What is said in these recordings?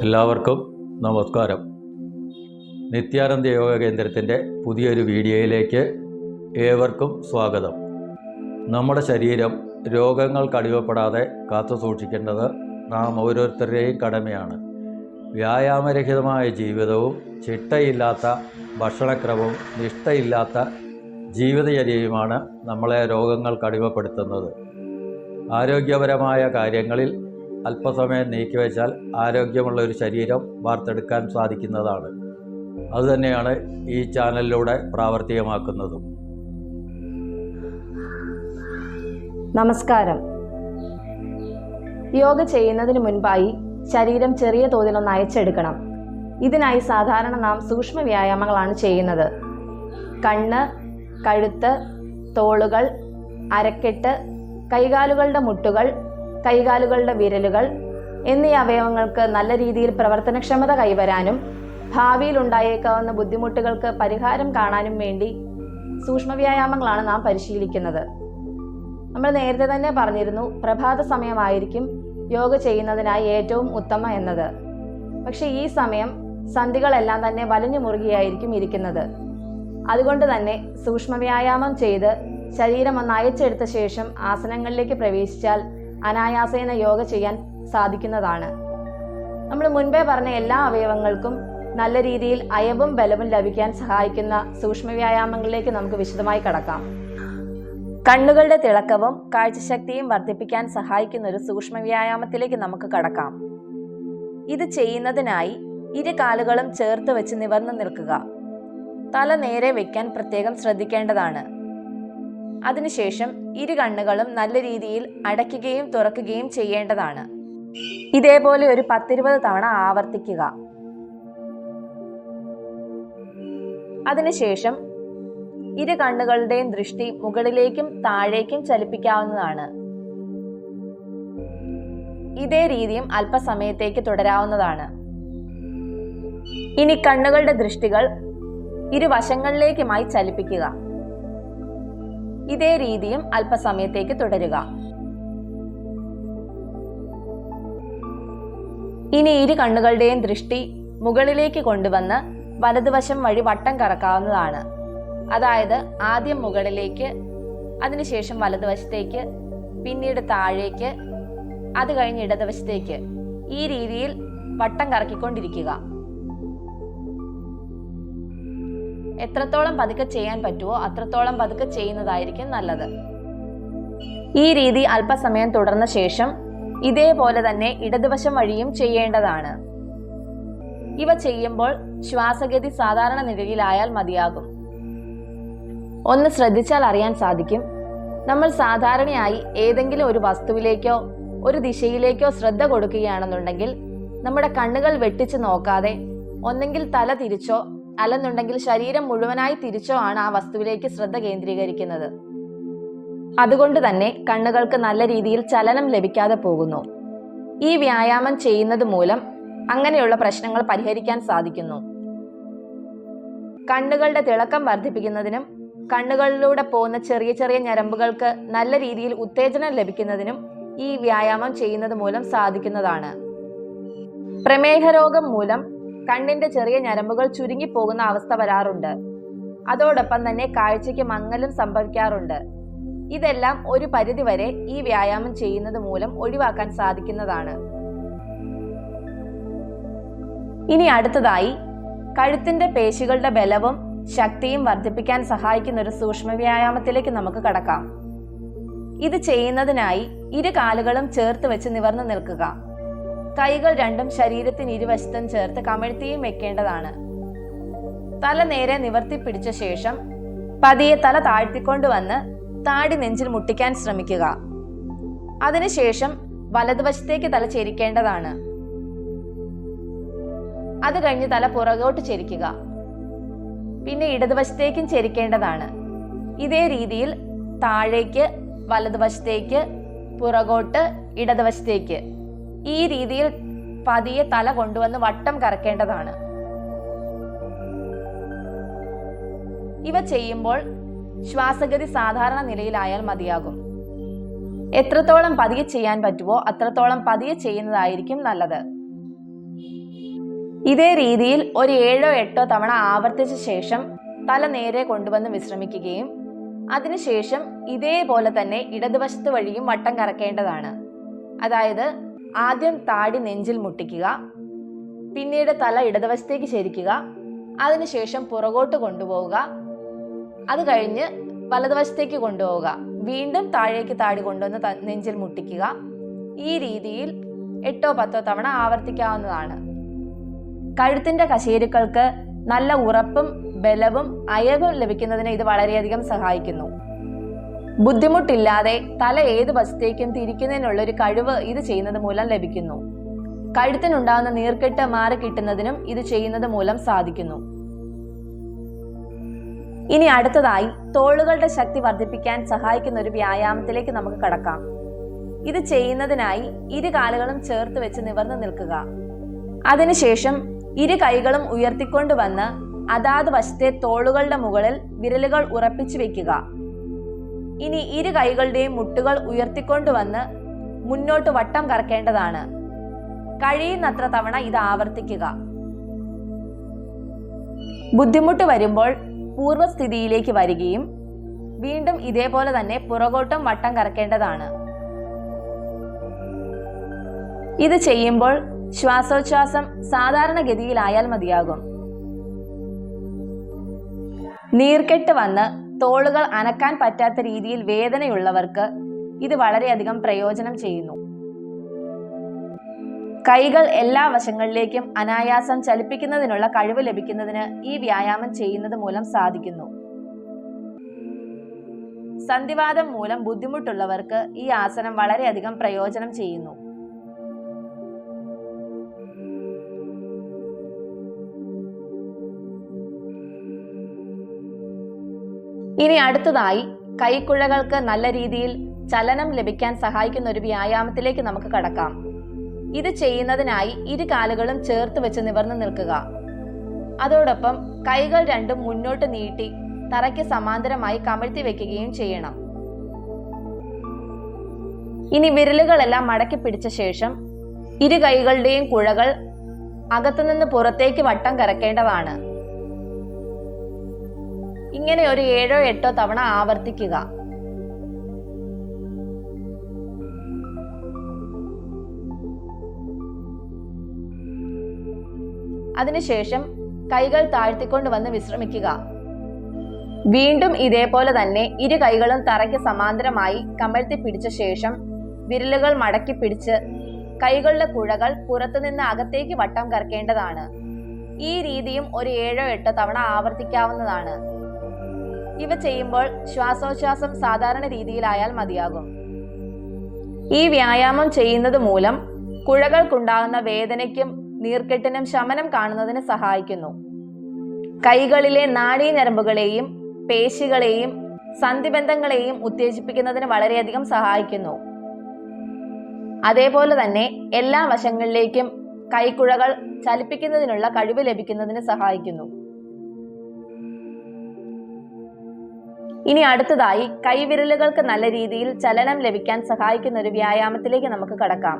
എല്ലാവർക്കും നമസ്കാരം. നിത്യാനന്ദ യോഗ കേന്ദ്രത്തിൻ്റെ പുതിയൊരു വീഡിയോയിലേക്ക് ഏവർക്കും സ്വാഗതം. നമ്മുടെ ശരീരം രോഗങ്ങൾക്ക് അടിമപ്പെടാതെ കാത്തു സൂക്ഷിക്കേണ്ടത് നാം ഓരോരുത്തരുടെയും കടമയാണ്. വ്യായാമരഹിതമായ ജീവിതവും ചിട്ടയില്ലാത്ത ഭക്ഷണക്രമവും നിഷ്ഠയില്ലാത്ത ജീവിതചര്യയുമാണ് നമ്മളെ രോഗങ്ങൾക്ക് അടിമപ്പെടുത്തുന്നത്. ആരോഗ്യപരമായ കാര്യങ്ങളിൽ അല്പസമയം നീക്കിവെച്ചാൽ ആരോഗ്യമുള്ള ഒരു ശരീരം വാർത്തെടുക്കാൻ സാധിക്കുന്നതാണ്. അതുതന്നെയാണ് ഈ ചാനലിലൂടെ പ്രാവർത്തികമാക്കുന്നതും. നമസ്കാരം. യോഗ ചെയ്യുന്നതിന് മുൻപായി ശരീരം ചെറിയ തോതിലൊന്ന് അയച്ചെടുക്കണം. ഇതിനായി സാധാരണ നാം സൂക്ഷ്മ വ്യായാമങ്ങളാണ് ചെയ്യുന്നത്. കണ്ണ്, കഴുത്ത്, തോളുകൾ, അരക്കെട്ട്, കൈകാലുകളുടെ മുട്ടുകൾ, കൈകാലുകളുടെ വിരലുകൾ എന്നീ അവയവങ്ങൾക്ക് നല്ല രീതിയിൽ പ്രവർത്തനക്ഷമത കൈവരാനും ഭാവിയിൽ ഉണ്ടായേക്കാവുന്ന ബുദ്ധിമുട്ടുകൾക്ക് പരിഹാരം കാണാനും വേണ്ടി സൂക്ഷ്മ വ്യായാമങ്ങളാണ് നാം പരിശീലിക്കുന്നത്. നമ്മൾ നേരത്തെ തന്നെ പറഞ്ഞിരുന്നു, പ്രഭാത സമയമായിരിക്കും യോഗ ചെയ്യുന്നതിനായി ഏറ്റവും ഉത്തമ എന്നത്. പക്ഷെ ഈ സമയം സന്ധികളെല്ലാം തന്നെ വലിഞ്ഞു മുറുകിയായിരിക്കും ഇരിക്കുന്നത്. അതുകൊണ്ട് തന്നെ സൂക്ഷ്മ വ്യായാമം ചെയ്ത് ശരീരം ഒന്ന് അയച്ചെടുത്ത ശേഷം ആസനങ്ങളിലേക്ക് പ്രവേശിച്ചാൽ അനായാസേന യോഗ ചെയ്യാൻ സാധിക്കുന്നതാണ്. നമ്മൾ മുൻപേ പറഞ്ഞ എല്ലാ അവയവങ്ങൾക്കും നല്ല രീതിയിൽ അയവും ബലവും ലഭിക്കാൻ സഹായിക്കുന്ന സൂക്ഷ്മ വ്യായാമങ്ങളിലേക്ക് നമുക്ക് വിശദമായി കടക്കാം. കണ്ണുകളുടെ തിളക്കവും കാഴ്ചശക്തിയും വർദ്ധിപ്പിക്കാൻ സഹായിക്കുന്ന ഒരു സൂക്ഷ്മ വ്യായാമത്തിലേക്ക് നമുക്ക് കടക്കാം. ഇത് ചെയ്യുന്നതിനായി ഇരു കാലുകളും ചേർത്ത് വെച്ച് നിവർന്നു നിൽക്കുക. തല നേരെ വെക്കാൻ പ്രത്യേകം ശ്രദ്ധിക്കേണ്ടതാണ്. അതിനുശേഷം ഇരു കണ്ണുകളും നല്ല രീതിയിൽ അടയ്ക്കുകയും തുറക്കുകയും ചെയ്യേണ്ടതാണ്. ഇതേപോലെ ഒരു 10-20 തവണ ആവർത്തിക്കുക. അതിനുശേഷം ഇരു കണ്ണുകളുടെയും ദൃഷ്ടി മുകളിലേക്കും താഴേക്കും ചലിപ്പിക്കാവുന്നതാണ്. ഇതേ രീതിയും അല്പസമയത്തേക്ക് തുടരാവുന്നതാണ്. ഇനി കണ്ണുകളുടെ ദൃഷ്ടികൾ ഇരുവശങ്ങളിലേക്കുമായി ചലിപ്പിക്കുക. ഇതേ രീതിയും അല്പസമയത്തേക്ക് തുടരുക. ഇനി ഇരു കണ്ണുകളുടെയും ദൃഷ്ടി മുകളിലേക്ക് കൊണ്ടുവന്ന് വലതുവശം വഴി വട്ടം കറക്കാവുന്നതാണ്. അതായത് ആദ്യം മുകളിലേക്ക്, അതിനുശേഷം വലതുവശത്തേക്ക്, പിന്നീട് താഴേക്ക്, അത് കഴിഞ്ഞ് ഇടതുവശത്തേക്ക്. ഈ രീതിയിൽ വട്ടം കറക്കിക്കൊണ്ടിരിക്കുക. എത്രത്തോളം പതുക്കെ ചെയ്യാൻ പറ്റുമോ അത്രത്തോളം പതുക്കെ ചെയ്യുന്നതായിരിക്കും നല്ലത്. ഈ രീതി അല്പസമയം തുടർന്ന ശേഷം ഇതേപോലെ തന്നെ ഇടതുവശം വഴിയും ചെയ്യേണ്ടതാണ്. ഇവ ചെയ്യുമ്പോൾ ശ്വാസഗതി സാധാരണ നിലയിലായാൽ മതിയാകും. ഒന്ന് ശ്രദ്ധിച്ചാൽ അറിയാൻ സാധിക്കും, നമ്മൾ സാധാരണയായി ഏതെങ്കിലും ഒരു വസ്തുവിലേക്കോ ഒരു ദിശയിലേക്കോ ശ്രദ്ധ കൊടുക്കുകയാണെന്നുണ്ടെങ്കിൽ നമ്മുടെ കണ്ണുകൾ വെട്ടിച്ച് നോക്കാതെ ഒന്നെങ്കിൽ തല തിരിച്ചോ അല്ലെന്നുണ്ടെങ്കിൽ ശരീരം മുഴുവനായി തിരിച്ചോ ആണ് ആ വസ്തുവിലേക്ക് ശ്രദ്ധ കേന്ദ്രീകരിക്കുന്നത്. അതുകൊണ്ട് തന്നെ കണ്ണുകൾക്ക് നല്ല രീതിയിൽ ചലനം ലഭിക്കാതെ പോകുന്നു. ഈ വ്യായാമം ചെയ്യുന്നത് മൂലം അങ്ങനെയുള്ള പ്രശ്നങ്ങൾ പരിഹരിക്കാൻ സാധിക്കുന്നു. കണ്ണുകളുടെ തിളക്കം വർദ്ധിപ്പിക്കുന്നതിനും കണ്ണുകളിലൂടെ പോകുന്ന ചെറിയ ചെറിയ ഞരമ്പുകൾക്ക് നല്ല രീതിയിൽ ഉത്തേജനം ലഭിക്കുന്നതിനും ഈ വ്യായാമം ചെയ്യുന്നത് മൂലം സാധിക്കുന്നതാണ്. പ്രമേഹ രോഗം മൂലം കണ്ണിന്റെ ചെറിയ ഞരമ്പുകൾ ചുരുങ്ങിപ്പോകുന്ന അവസ്ഥ വരാറുണ്ട്. അതോടൊപ്പം തന്നെ കാഴ്ചയ്ക്ക് മങ്ങലും സംഭവിക്കാറുണ്ട്. ഇതെല്ലാം ഒരു പരിധിവരെ ഈ വ്യായാമം ചെയ്യുന്നത് മൂലം ഒഴിവാക്കാൻ സാധിക്കുന്നതാണ്. ഇനി അടുത്തതായി കഴുത്തിന്റെ പേശികളുടെ ബലവും ശക്തിയും വർദ്ധിപ്പിക്കാൻ സഹായിക്കുന്ന ഒരു സൂക്ഷ്മ വ്യായാമത്തിലേക്ക് നമുക്ക് കടക്കാം. ഇത് ചെയ്യുന്നതിനായി ഇരു കാലുകളും ചേർത്ത് വെച്ച് നിവർന്നു നിൽക്കുക. കൈകൾ രണ്ടും ശരീരത്തിന് ഇരുവശത്തും ചേർത്ത് കമഴ്ത്തിയും വെക്കേണ്ടതാണ്. തല നേരെ നിവർത്തി പിടിച്ച ശേഷം പതിയെ തല താഴ്ത്തിക്കൊണ്ടുവന്ന് താടി നെഞ്ചിൽ മുട്ടിക്കാൻ ശ്രമിക്കുക. അതിനുശേഷം വലതുവശത്തേക്ക് തല ചെരിക്കേണ്ടതാണ്. അത് കഴിഞ്ഞ് തല പുറകോട്ട് ചെരിക്കുക. പിന്നെ ഇടതുവശത്തേക്കും ചെരിക്കേണ്ടതാണ്. ഇതേ രീതിയിൽ താഴേക്ക്, വലതുവശത്തേക്ക്, പുറകോട്ട്, ഇടതുവശത്തേക്ക്. ഈ രീതിയിൽ പതിയെ തല കൊണ്ടുവന്ന് വട്ടം കറക്കേണ്ടതാണ്. ഇവ ചെയ്യുമ്പോൾ ശ്വാസഗതി സാധാരണ നിലയിലായാൽ മതിയാകും. എത്രത്തോളം പതിയെ ചെയ്യാൻ പറ്റുമോ അത്രത്തോളം പതിയെ ചെയ്യുന്നതായിരിക്കും നല്ലത്. ഇതേ രീതിയിൽ ഒരു 7-8 തവണ ആവർത്തിച്ച ശേഷം തല നേരെ കൊണ്ടുവന്ന് വിശ്രമിക്കുകയും അതിനുശേഷം ഇതേപോലെ തന്നെ ഇടതുവശത്ത് വഴിയും വട്ടം കറക്കേണ്ടതാണ്. അതായത് ആദ്യം താടി നെഞ്ചിൽ മുട്ടിക്കുക, പിന്നീട് തല ഇടതുവശത്തേക്ക് ചരിക്കുക, അതിനുശേഷം പുറകോട്ട് കൊണ്ടുപോവുക, അത് കഴിഞ്ഞ് വലതുവശത്തേക്ക് കൊണ്ടുപോവുക, വീണ്ടും താഴേക്ക് താടി കൊണ്ടുവന്ന് നെഞ്ചിൽ മുട്ടിക്കുക. ഈ രീതിയിൽ 8-10 തവണ ആവർത്തിക്കാവുന്നതാണ്. കഴുത്തിന്റെ കശേരുക്കൾക്ക് നല്ല ഉറപ്പും ബലവും അയവും ലഭിക്കുന്നതിന് ഇത് വളരെയധികം സഹായിക്കുന്നു. ബുദ്ധിമുട്ടില്ലാതെ തല ഏത് വശത്തേക്കും തിരിക്കുന്നതിനുള്ള ഒരു കഴിവ് ഇത് ചെയ്യുന്നത് മൂലം ലഭിക്കുന്നു. കഴുത്തിനുണ്ടാകുന്ന നീർക്കെട്ട് മാറി കിട്ടുന്നതിനും ഇത് ചെയ്യുന്നത് മൂലം സാധിക്കുന്നു. ഇനി അടുത്തതായി തോളുകളുടെ ശക്തി വർദ്ധിപ്പിക്കാൻ സഹായിക്കുന്ന ഒരു വ്യായാമത്തിലേക്ക് നമുക്ക് കടക്കാം. ഇത് ചെയ്യുന്നതിനായി ഇരു കാലുകളും ചേർത്ത് വെച്ച് നിവർന്നു നിൽക്കുക. അതിനുശേഷം ഇരു കൈകളും ഉയർത്തിക്കൊണ്ടുവന്ന് അതാത് വശത്തെ തോളുകളുടെ മുകളിൽ വിരലുകൾ ഉറപ്പിച്ചു വെക്കുക. ഇനി ഇരു കൈകളുടെയും മുട്ടുകൾ ഉയർത്തിക്കൊണ്ടുവന്ന് മുന്നോട്ട് വട്ടം കറക്കേണ്ടതാണ്. കഴിയുന്നത്ര തവണ ഇത് ആവർത്തിക്കുക. ബുദ്ധിമുട്ട് വരുമ്പോൾ പൂർവ്വസ്ഥിതിയിലേക്ക് വരികയും വീണ്ടും ഇതേപോലെ തന്നെ പുറകോട്ടും വട്ടം കറക്കേണ്ടതാണ്. ഇത് ചെയ്യുമ്പോൾ ശ്വാസോച്ഛ്വാസം സാധാരണഗതിയിലായാൽ മതിയാകും. നീർക്കെട്ട് വന്ന് തോളുകൾ അനക്കാൻ പറ്റാത്ത രീതിയിൽ വേദനയുള്ളവർക്ക് ഇത് വളരെയധികം പ്രയോജനം ചെയ്യുന്നു. കൈകൾ എല്ലാ വശങ്ങളിലേക്കും അനായാസം ചലിപ്പിക്കുന്നതിനുള്ള കഴിവ് ലഭിക്കുന്നതിന് ഈ വ്യായാമം ചെയ്യുന്നത് മൂലം സാധിക്കുന്നു. സന്ധിവാതം മൂലം ബുദ്ധിമുട്ടുള്ളവർക്ക് ഈ ആസനം വളരെയധികം പ്രയോജനം ചെയ്യുന്നു. ഇനി അടുത്തതായി കൈക്കുഴകൾക്ക് നല്ല രീതിയിൽ ചലനം ലഭിക്കാൻ സഹായിക്കുന്ന ഒരു വ്യായാമത്തിലേക്ക് നമുക്ക് കടക്കാം. ഇത് ചെയ്യുന്നതിനായി ഇരു കാലുകളും ചേർത്ത് വെച്ച് നിവർന്നു നിൽക്കുക. അതോടൊപ്പം കൈകൾ രണ്ടും മുന്നോട്ട് നീട്ടി തറയ്ക്ക് സമാന്തരമായി കമഴ്ത്തി വെക്കുകയും ചെയ്യണം. ഇനി വിരലുകളെല്ലാം മടക്കി പിടിച്ച ശേഷം ഇരു കൈകളുടെയും കുഴകൾ അകത്തുനിന്ന് പുറത്തേക്ക് വട്ടം കറക്കേണ്ടതാണ്. ഇങ്ങനെ ഒരു 7-8 തവണ ആവർത്തിക്കുക. അതിനുശേഷം കൈകൾ താഴ്ത്തിക്കൊണ്ട് വന്ന് വിശ്രമിക്കുക. വീണ്ടും ഇതേപോലെ തന്നെ ഇരു കൈകളും തറയ്ക്ക് സമാന്തരമായി കമഴ്ത്തി പിടിച്ച ശേഷം വിരലുകൾ മടക്കി പിടിച്ച് കൈകളുടെ കുഴകൾ പുറത്തുനിന്ന് അകത്തേക്ക് വട്ടം കറക്കേണ്ടതാണ്. ഈ രീതിയും ഒരു 7-8 തവണ ആവർത്തിക്കാവുന്നതാണ്. ഇവ ചെയ്യുമ്പോൾ ശ്വാസോച്ഛ്വാസം സാധാരണ രീതിയിലായാൽ മതിയാകും. ഈ വ്യായാമം ചെയ്യുന്നത് മൂലം കുഴകൾക്കുണ്ടാകുന്ന വേദനയ്ക്കും നീർക്കെട്ടിനും ശമനം കാണുന്നതിന് സഹായിക്കുന്നു. കൈകളിലെ നാഡീഞരമ്പുകളെയും പേശികളെയും സന്ധിബന്ധങ്ങളെയും ഉത്തേജിപ്പിക്കുന്നതിന് വളരെയധികം സഹായിക്കുന്നു. അതേപോലെ തന്നെ എല്ലാ വശങ്ങളിലേക്കും കൈക്കുഴകൾ ചലിപ്പിക്കുന്നതിനുള്ള കഴിവ് ലഭിക്കുന്നതിന് സഹായിക്കുന്നു. ഇനി അടുത്തതായി കൈവിരലുകൾക്ക് നല്ല രീതിയിൽ ചലനം ലഭിക്കാൻ സഹായിക്കുന്ന ഒരു വ്യായാമത്തിലേക്ക് നമുക്ക് കടക്കാം.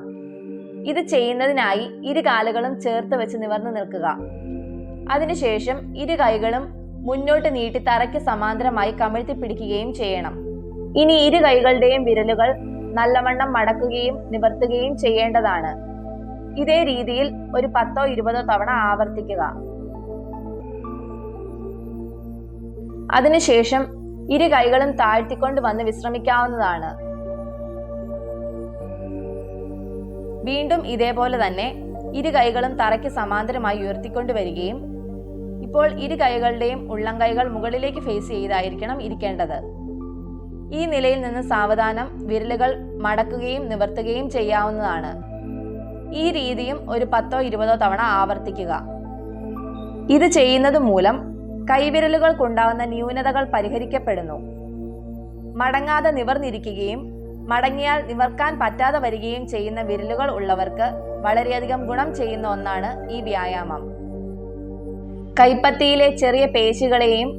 ഇത് ചെയ്യുന്നതിനായി ഇരു കാലുകളും ചേർത്ത് വെച്ച് നിവർന്നു നിൽക്കുക. അതിനുശേഷം ഇരു കൈകളും മുന്നോട്ട് നീട്ടി തറയ്ക്ക് സമാന്തരമായി കമഴ്ത്തി പിടിക്കുകയും ചെയ്യണം. ഇനി ഇരു കൈകളുടെയും വിരലുകൾ നല്ലവണ്ണം മടക്കുകയും നിവർത്തുകയും ചെയ്യേണ്ടതാണ്. ഇതേ രീതിയിൽ ഒരു 10-20 തവണ ആവർത്തിക്കുക. അതിനുശേഷം ഇരു കൈകളും താഴ്ത്തിക്കൊണ്ട് വന്ന് വിശ്രമിക്കാവുന്നതാണ്. വീണ്ടും ഇതേപോലെ തന്നെ ഇരു കൈകളും തറയ്ക്ക് സമാന്തരമായി ഉയർത്തിക്കൊണ്ട് വരികയും ഇപ്പോൾ ഇരു കൈകളുടെയും ഉള്ളം കൈകൾ മുകളിലേക്ക് ഫേസ് ചെയ്തായിരിക്കണം ഇരിക്കേണ്ടത്. ഈ നിലയിൽ നിന്ന് സാവധാനം വിരലുകൾ മടക്കുകയും നിവർത്തുകയും ചെയ്യാവുന്നതാണ്. ഈ രീതിയും ഒരു 10-20 തവണ ആവർത്തിക്കുക. ഇത് ചെയ്യുന്നത് മൂലം കൈവിരലുകൾക്കുണ്ടാവുന്ന ന്യൂനതകൾ പരിഹരിക്കപ്പെടുന്നു. മടങ്ങാതെ നിവർന്നിരിക്കുകയും മടങ്ങിയാൽ നിവർക്കാൻ പറ്റാതെ വരികയും ചെയ്യുന്ന വിരലുകൾ ഉള്ളവർക്ക് വളരെയധികം ഗുണം ചെയ്യുന്ന ഒന്നാണ് ഈ വ്യായാമം. കൈപ്പത്തിയിലെ ചെറിയ പേശികളെയും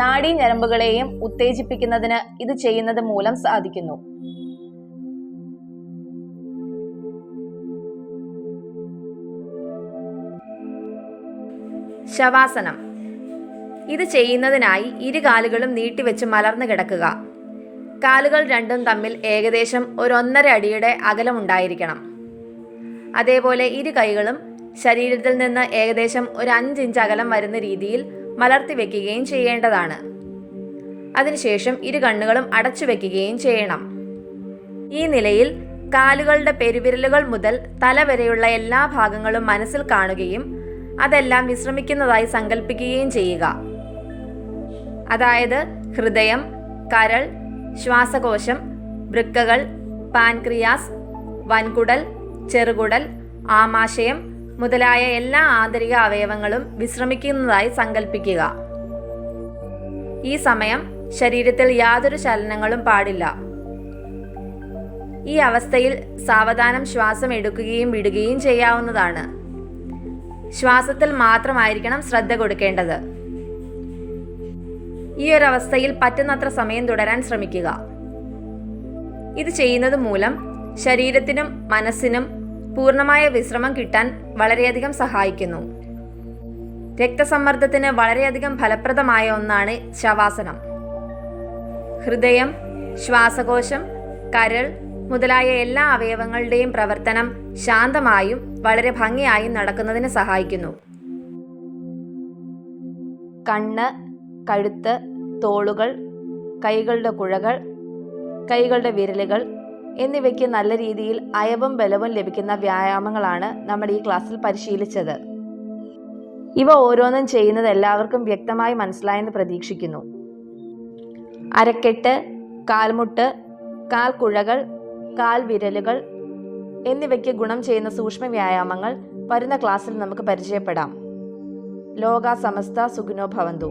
നാഡീഞരമ്പുകളെയും ഉത്തേജിപ്പിക്കുന്നതിന് ഇത് ചെയ്യുന്നത് മൂലം സാധിക്കുന്നു. ശവാസനം. ഇത് ചെയ്യുന്നതിനായി ഇരുകാലുകളും നീട്ടിവെച്ച് മലർന്നു കിടക്കുക. കാലുകൾ രണ്ടും തമ്മിൽ ഏകദേശം 1.5 അടിയുടെ അകലമുണ്ടായിരിക്കണം. അതേപോലെ ഇരു കൈകളും ശരീരത്തിൽ നിന്ന് ഏകദേശം 5 ഇഞ്ച് അകലം വരുന്ന രീതിയിൽ മലർത്തി വെക്കുകയും ചെയ്യേണ്ടതാണ്. അതിനുശേഷം ഇരു കണ്ണുകളും അടച്ചു വെക്കുകയും ചെയ്യണം. ഈ നിലയിൽ കാലുകളുടെ പെരുവിരലുകൾ മുതൽ തല വരെയുള്ള എല്ലാ ഭാഗങ്ങളും മനസ്സിൽ കാണുകയും അതെല്ലാം വിശ്രമിക്കുന്നതായി സങ്കല്പിക്കുകയും ചെയ്യുക. അതായത് ഹൃദയം, കരൾ, ശ്വാസകോശം, വൃക്കകൾ, പാൻക്രിയാസ്, വൻകുടൽ, ചെറുകുടൽ, ആമാശയം മുതലായ എല്ലാ ആന്തരിക അവയവങ്ങളും വിശ്രമിക്കുന്നതായി സങ്കല്പിക്കുക. ഈ സമയം ശരീരത്തിൽ യാതൊരു ചലനങ്ങളും പാടില്ല. ഈ അവസ്ഥയിൽ സാവധാനം ശ്വാസം എടുക്കുകയും വിടുകയും ചെയ്യാവുന്നതാണ്. ശ്വാസത്തിൽ മാത്രമായിരിക്കണം ശ്രദ്ധ കൊടുക്കേണ്ടത്. ഈ ഒരു അവസ്ഥയിൽ പറ്റുന്നത്ര സമയം തുടരാൻ ശ്രമിക്കുക. ഇത് ചെയ്യുന്നത് മൂലം ശരീരത്തിനും മനസ്സിനും പൂർണ്ണമായ വിശ്രമം കിട്ടാൻ വളരെയധികം സഹായിക്കുന്നു. രക്തസമ്മർദ്ദത്തിന് വളരെയധികം ഫലപ്രദമായ ഒന്നാണ് ശവാസനം. ഹൃദയം, ശ്വാസകോശം, കരൾ മുതലായ എല്ലാ അവയവങ്ങളുടെയും പ്രവർത്തനം ശാന്തമായും വളരെ ഭംഗിയായും നടക്കുന്നതിന് സഹായിക്കുന്നു. കണ്ണ്, കഴുത്ത്, തോളുകൾ, കൈകളുടെ കുഴകൾ, കൈകളുടെ വിരലുകൾ എന്നിവയ്ക്ക് നല്ല രീതിയിൽ അയവും ബലവും ലഭിക്കുന്ന വ്യായാമങ്ങളാണ് നമ്മൾ ഈ ക്ലാസ്സിൽ പരിശീലിച്ചത്. ഇവ ഓരോന്നും ചെയ്യുന്നത് എല്ലാവർക്കും വ്യക്തമായി മനസ്സിലായെന്ന് പ്രതീക്ഷിക്കുന്നു. അരക്കെട്ട്, കാൽമുട്ട്, കാൽക്കുഴകൾ, കാൽവിരലുകൾ എന്നിവയ്ക്ക് ഗുണം ചെയ്യുന്ന സൂക്ഷ്മ വ്യായാമങ്ങൾ വരുന്ന ക്ലാസ്സിൽ നമുക്ക് പരിചയപ്പെടാം. ലോക സമസ്ത സുഖിനോ ഭവന്തു.